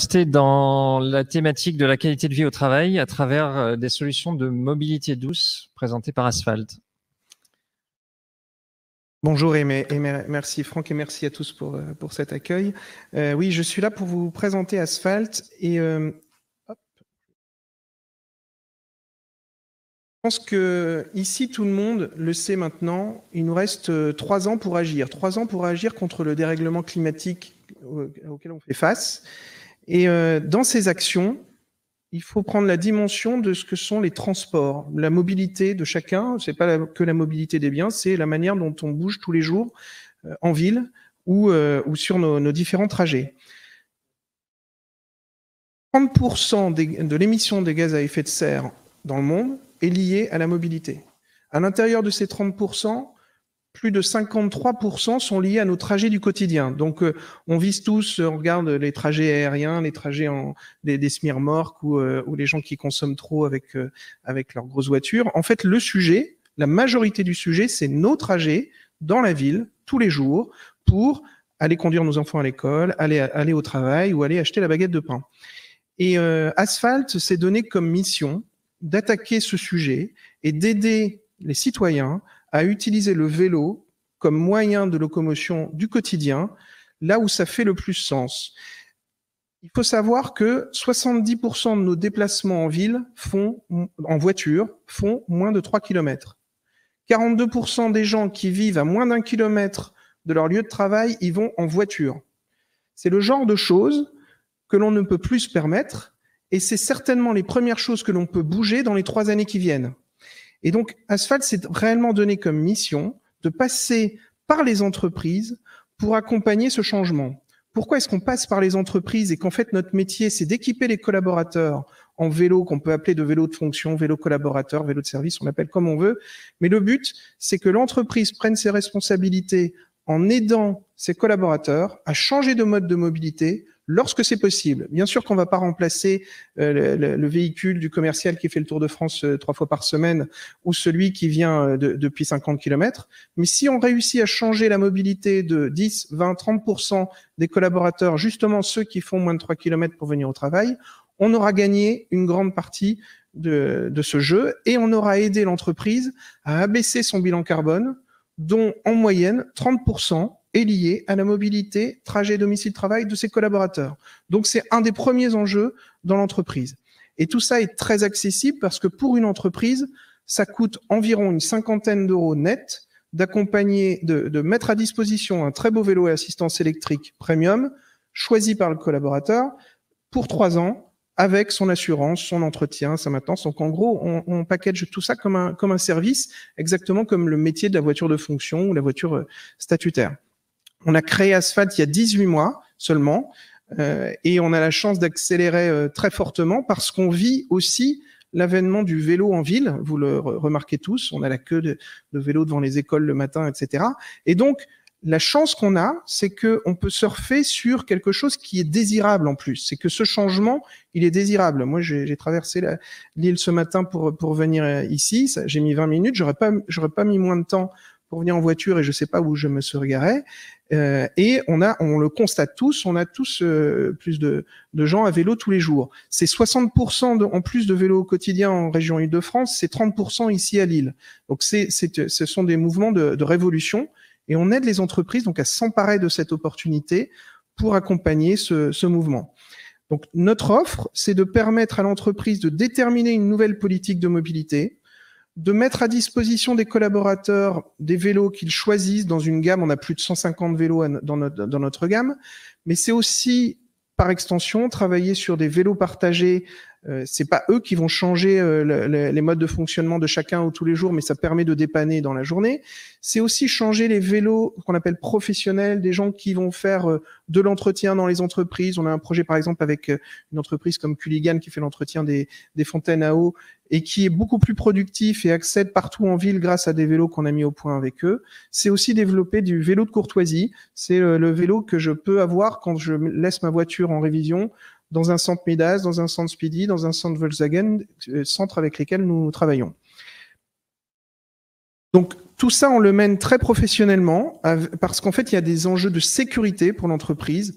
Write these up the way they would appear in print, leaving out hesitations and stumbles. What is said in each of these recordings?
rester dans la thématique de la qualité de vie au travail à travers des solutions de mobilité douce présentées par Asphalt. Bonjour et merci Franck et merci à tous pour cet accueil. Oui, je suis là pour vous présenter Asphalt et hop. Je pense que ici tout le monde le sait maintenant, il nous reste 3 ans pour agir. 3 ans pour agir contre le dérèglement climatique auquel on fait face. Et dans ces actions, il faut prendre la dimension de ce que sont les transports, la mobilité de chacun. C'est pas que la mobilité des biens, c'est la manière dont on bouge tous les jours en ville ou sur nos différents trajets. 30% de l'émission des gaz à effet de serre dans le monde est liée à la mobilité. À l'intérieur de ces 30%, plus de 53% sont liés à nos trajets du quotidien. Donc, on vise tous, on regarde les trajets aériens, les trajets des semi-remorques ou les gens qui consomment trop avec leurs grosses voitures. En fait, le sujet, la majorité du sujet, c'est nos trajets dans la ville, tous les jours, pour aller conduire nos enfants à l'école, aller au travail ou aller acheter la baguette de pain. Et Asphalt s'est donné comme mission d'attaquer ce sujet et d'aider les citoyens à utiliser le vélo comme moyen de locomotion du quotidien, là où ça fait le plus sens. Il faut savoir que 70% de nos déplacements en ville en voiture font moins de 3 km. 42% des gens qui vivent à moins d'1 kilomètre de leur lieu de travail y vont en voiture. C'est le genre de choses que l'on ne peut plus se permettre et c'est certainement les premières choses que l'on peut bouger dans les 3 années qui viennent. Et donc, Asphalt s'est réellement donné comme mission de passer par les entreprises pour accompagner ce changement. Pourquoi est-ce qu'on passe par les entreprises et qu'en fait, notre métier, c'est d'équiper les collaborateurs en vélo, qu'on peut appeler de vélo de fonction, vélo collaborateur, vélo de service, on l'appelle comme on veut. Mais le but, c'est que l'entreprise prenne ses responsabilités en aidant ses collaborateurs à changer de mode de mobilité lorsque c'est possible. Bien sûr qu'on ne va pas remplacer le véhicule du commercial qui fait le Tour de France 3 fois par semaine ou celui qui vient depuis 50 km, mais si on réussit à changer la mobilité de 10, 20, 30% des collaborateurs, justement ceux qui font moins de 3 km pour venir au travail, on aura gagné une grande partie de ce jeu et on aura aidé l'entreprise à abaisser son bilan carbone, dont en moyenne 30% est lié à la mobilité trajet domicile-travail de ses collaborateurs. Donc c'est un des premiers enjeux dans l'entreprise. Et tout ça est très accessible parce que pour une entreprise, ça coûte environ une 50aine d'euros net d'accompagner, de mettre à disposition un très beau vélo à assistance électrique premium, choisi par le collaborateur, pour 3 ans, avec son assurance, son entretien, sa maintenance. Donc en gros, on package tout ça comme un service, exactement comme le métier de la voiture de fonction ou la voiture statutaire. On a créé Asphalt il y a 18 mois seulement, et on a la chance d'accélérer très fortement parce qu'on vit aussi l'avènement du vélo en ville. Vous le remarquez tous, on a la queue de vélos devant les écoles le matin, etc. Et donc, la chance qu'on a, c'est qu'on peut surfer sur quelque chose qui est désirable en plus. C'est que ce changement, il est désirable. Moi, j'ai traversé l'île ce matin pour venir ici. J'ai mis 20 minutes. J'aurais pas mis moins de temps pour venir en voiture et je sais pas où je me serais garé. Et on le constate tous, on a tous plus de gens à vélo tous les jours. C'est 60% en plus de vélos au quotidien en région Île-de-France, c'est 30% ici à Lille. Donc ce sont des mouvements de révolution. Et on aide les entreprises donc à s'emparer de cette opportunité pour accompagner ce mouvement. Donc notre offre, c'est de permettre à l'entreprise de déterminer une nouvelle politique de mobilité, de mettre à disposition des collaborateurs des vélos qu'ils choisissent dans une gamme. On a plus de 150 vélos dans notre gamme, mais c'est aussi par extension travailler sur des vélos partagés. C'est pas eux qui vont changer les modes de fonctionnement de chacun ou tous les jours, mais ça permet de dépanner dans la journée. C'est aussi changer les vélos qu'on appelle professionnels, des gens qui vont faire de l'entretien dans les entreprises. On a un projet par exemple avec une entreprise comme Culligan qui fait l'entretien des fontaines à eau et qui est beaucoup plus productif et accède partout en ville grâce à des vélos qu'on a mis au point avec eux. C'est aussi développer du vélo de courtoisie. C'est le vélo que je peux avoir quand je laisse ma voiture en révision dans un centre Midas, dans un centre Speedy, dans un centre Volkswagen, centres avec lesquels nous travaillons. Donc, Tout ça, on le mène très professionnellement parce qu'en fait, il y a des enjeux de sécurité pour l'entreprise.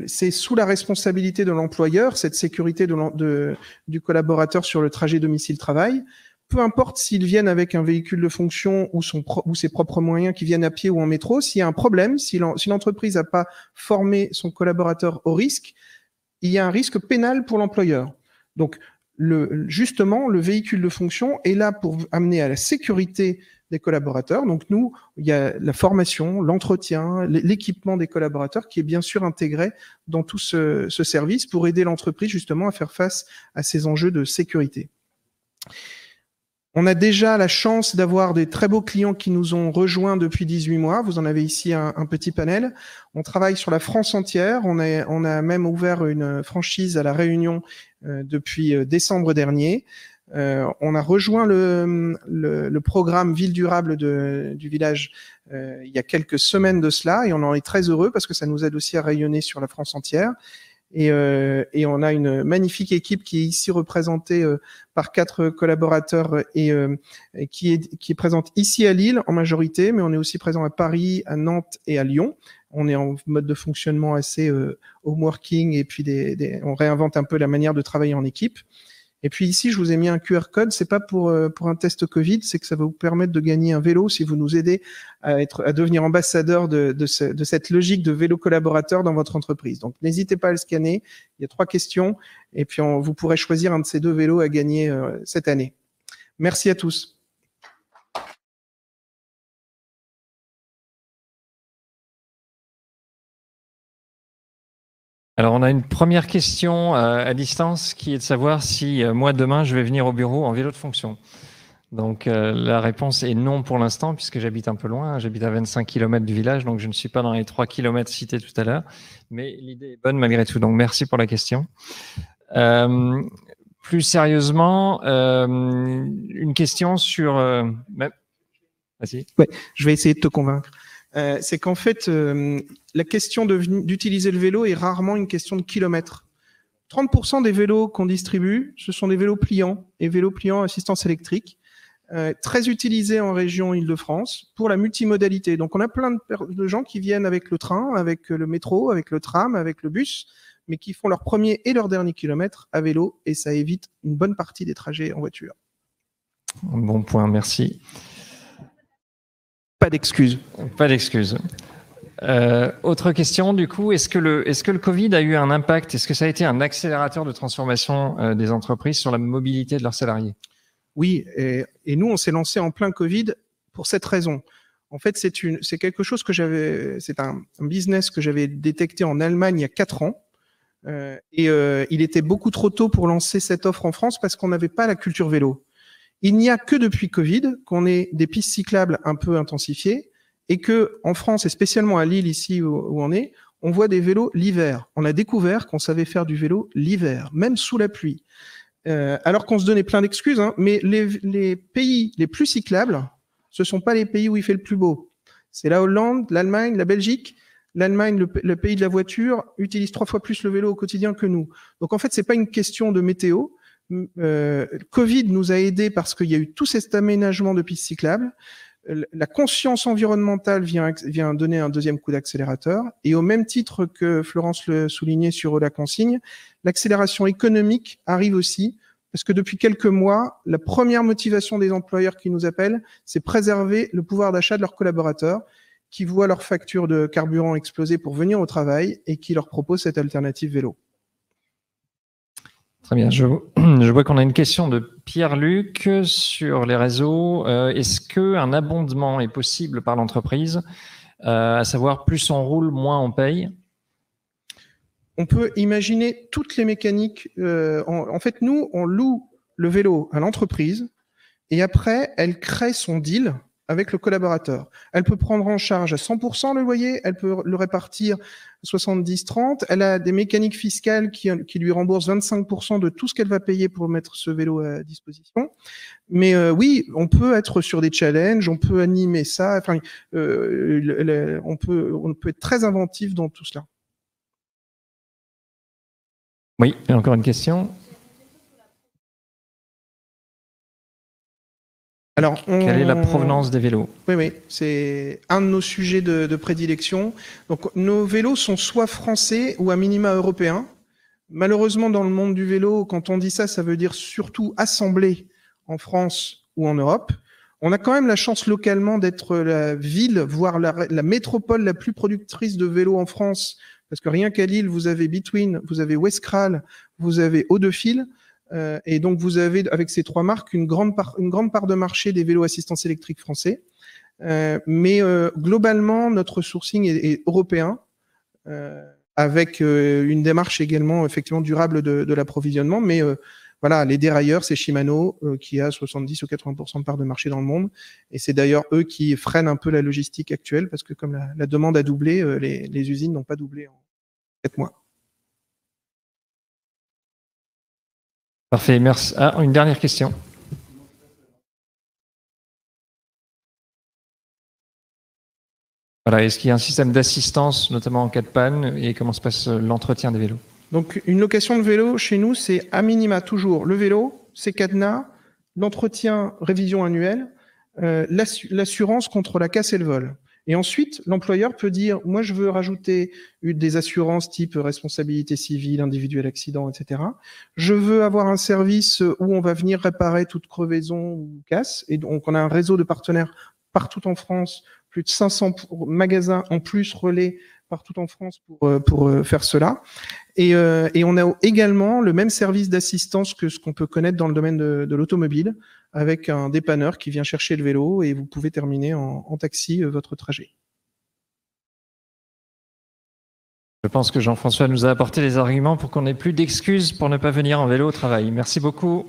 C'est sous la responsabilité de l'employeur, cette sécurité du collaborateur sur le trajet domicile-travail. Peu importe s'ils viennent avec un véhicule de fonction ou ses propres moyens, qui viennent à pied ou en métro, s'il y a un problème, si l'entreprise n'a pas formé son collaborateur au risque, il y a un risque pénal pour l'employeur. Donc, justement, le véhicule de fonction est là pour amener à la sécurité des collaborateurs. Donc nous, il y a la formation, l'entretien, l'équipement des collaborateurs qui est bien sûr intégré dans tout ce service pour aider l'entreprise justement à faire face à ces enjeux de sécurité. On a déjà la chance d'avoir des très beaux clients qui nous ont rejoints depuis 18 mois. Vous en avez ici un petit panel. On travaille sur la France entière. On a même ouvert une franchise à La Réunion depuis décembre dernier. On a rejoint le programme Ville Durable du village il y a quelques semaines de cela et on en est très heureux parce que ça nous aide aussi à rayonner sur la France entière. Et on a une magnifique équipe qui est ici représentée par 4 collaborateurs et qui est présente ici à Lille en majorité, mais on est aussi présent à Paris, à Nantes et à Lyon. On est en mode de fonctionnement assez home working et puis on réinvente un peu la manière de travailler en équipe. Et puis ici, je vous ai mis un QR code. C'est pas pour un test Covid, c'est que ça va vous permettre de gagner un vélo si vous nous aidez à devenir ambassadeur de cette logique de vélo collaborateur dans votre entreprise. Donc, n'hésitez pas à le scanner. Il y a 3 questions et puis vous pourrez choisir un de ces 2 vélos à gagner cette année. Merci à tous. Alors, on a une première question à distance qui est de savoir si moi, demain, je vais venir au bureau en vélo de fonction. Donc, la réponse est non pour l'instant, puisque j'habite un peu loin. J'habite à 25 km du village, donc je ne suis pas dans les 3 km cités tout à l'heure. Mais l'idée est bonne malgré tout. Donc, merci pour la question. Plus sérieusement, une question sur... Vas-y. Ouais, je vais essayer de te convaincre. C'est qu'en fait, la question d'utiliser le vélo est rarement une question de kilomètres. 30% des vélos qu'on distribue, ce sont des vélos pliants et vélos pliants assistance électrique, très utilisés en région Île-de-France pour la multimodalité. Donc, on a plein de gens qui viennent avec le train, avec le métro, avec le tram, avec le bus, mais qui font leur premier et leur dernier kilomètre à vélo et ça évite une bonne partie des trajets en voiture. Bon point, merci. Pas d'excuses. Pas d'excuses. Autre question, du coup, est-ce que le Covid a eu un impact? Est-ce que ça a été un accélérateur de transformation des entreprises sur la mobilité de leurs salariés? Oui, et nous, on s'est lancé en plein Covid pour cette raison. En fait, c'est quelque chose c'est un business que j'avais détecté en Allemagne il y a 4 ans. Il était beaucoup trop tôt pour lancer cette offre en France parce qu'on n'avait pas la culture vélo. Il n'y a que depuis Covid qu'on ait des pistes cyclables un peu intensifiées et que en France, et spécialement à Lille, ici où on est, on voit des vélos l'hiver. On a découvert qu'on savait faire du vélo l'hiver, même sous la pluie. Alors qu'on se donnait plein d'excuses, hein, mais les pays les plus cyclables, ce sont pas les pays où il fait le plus beau. C'est la Hollande, l'Allemagne, la Belgique. L'Allemagne, le pays de la voiture, utilise 3 fois plus le vélo au quotidien que nous. Donc en fait, c'est pas une question de météo. Covid nous a aidés parce qu'il y a eu tout cet aménagement de pistes cyclables. La conscience environnementale vient donner un deuxième coup d'accélérateur. Et au même titre que Florence le soulignait sur la consigne, l'accélération économique arrive aussi parce que depuis quelques mois, la première motivation des employeurs qui nous appellent, c'est préserver le pouvoir d'achat de leurs collaborateurs qui voient leur facture de carburant exploser pour venir au travail et qui leur proposent cette alternative vélo. Très bien. Je vois qu'on a une question de Pierre-Luc sur les réseaux. Est-ce qu'un abondement est possible par l'entreprise, à savoir plus on roule, moins on paye? On peut imaginer toutes les mécaniques. En fait, nous, on loue le vélo à l'entreprise et après, elle crée son deal avec le collaborateur. Elle peut prendre en charge à 100% le loyer, elle peut le répartir 70-30, elle a des mécaniques fiscales qui lui remboursent 25% de tout ce qu'elle va payer pour mettre ce vélo à disposition. Mais oui, on peut être sur des challenges, on peut animer ça, enfin, on peut être très inventif dans tout cela. Oui, et encore une question. Alors, quelle est la provenance des vélos? Oui, c'est un de nos sujets de prédilection. Donc, nos vélos sont soit français ou à minima européens. Malheureusement, dans le monde du vélo, quand on dit ça, ça veut dire surtout assemblés en France ou en Europe. On a quand même la chance localement d'être la ville, voire la métropole la plus productrice de vélos en France. Parce que rien qu'à Lille, vous avez Between, vous avez Westcral, vous avez Eau-de-Fil. Et donc, vous avez, avec ces trois marques, une grande part de marché des vélos assistance électrique français. Mais globalement, notre sourcing est européen, avec une démarche également effectivement durable de l'approvisionnement. Mais voilà, les dérailleurs, c'est Shimano qui a 70 ou 80% de part de marché dans le monde. Et c'est d'ailleurs eux qui freinent un peu la logistique actuelle, parce que comme la demande a doublé, les usines n'ont pas doublé en 4 mois. Parfait, merci. Ah, une dernière question. Voilà, est-ce qu'il y a un système d'assistance, notamment en cas de panne, et comment se passe l'entretien des vélos? Donc, une location de vélo, chez nous, c'est à minima toujours le vélo, ses cadenas, l'entretien, révision annuelle, l'assurance contre la casse et le vol. Et ensuite, l'employeur peut dire, moi, je veux rajouter des assurances type responsabilité civile, individuel accident, etc. Je veux avoir un service où on va venir réparer toute crevaison ou casse. Et donc, on a un réseau de partenaires partout en France, plus de 500 magasins en plus relais partout en France pour faire cela. Et on a également le même service d'assistance que ce qu'on peut connaître dans le domaine de l'automobile, avec un dépanneur qui vient chercher le vélo et vous pouvez terminer en taxi votre trajet. Je pense que Jean-François nous a apporté les arguments pour qu'on n'ait plus d'excuses pour ne pas venir en vélo au travail. Merci beaucoup.